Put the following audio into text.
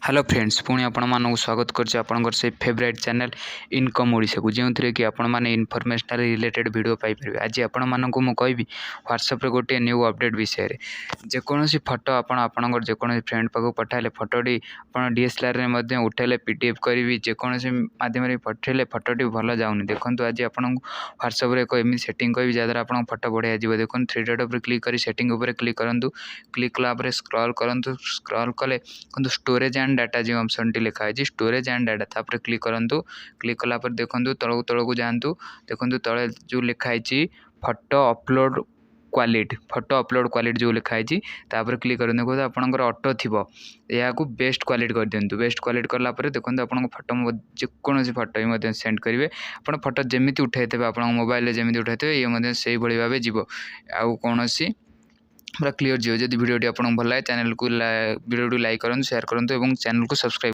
Hello friends पुणी आपण मानक स्वागत करछि आपनकर से फेवरेट चैनल इनकम ओडिशा को जो थी कि आपण माने इनफॉरमेशनल रिलेटेड वीडियो पाई परिबे। आज आपण मानक मु कहबी व्हाट्सएप रे गोटे न्यू अपडेट विषय रे जेकोसी फोटो आपणकर जेकोसी फ्रेंड पाक पठाइले फोटोटी आपण डीएसएलआर रे मध्ये उठेले पीडीएफ करबी जेकोसी माध्यम रे पठेले फोटोटी भल जाउनी। देखंतु आज आपण व्हाट्सएप रे को एमि सेटिंग कहबी जदर आपण फोटो बढ़िया जिवो। देखन थ्री डॉट ऊपर क्लिक करी सेटिंग ऊपर क्लिक करंतु। क्लिक कला पर स्क्रॉल करंतु। स्क्रॉल कले किंतु स्टोरेज एंड डाटा जो ऑप्शन टी लिखा है स्टोरेज एंड डाटा तापर क्लिक करंतु। क्लिक कला पर देखंतु तळक तळक जांतु। देखंतु तळे जो लिखा है फोटो अपलोड क्वालिटी जो लिखा है तापर क्लिक करंतु। देखो आपनकर ऑटो थिबो या को बेस्ट क्वालिटी कर दियंतु। बेस्ट क्वालिटी करला पर देखंतु आपन फोटो जेकोसी फोटो मध्ये सेंड करिवे। आपन फोटो जेमिति उठाइतेबे आपन मोबाइल रे जेमिति उठाइतेबे ये मध्ये सेही भली भाबे जिवो। आउ कोनोसी पूरा क्लियर जियो। जदि वीडियो आपको भल लगे चैनल को वीडियो लाइक करूँ शेयर करूँ और चैनल को सब्सक्राइब।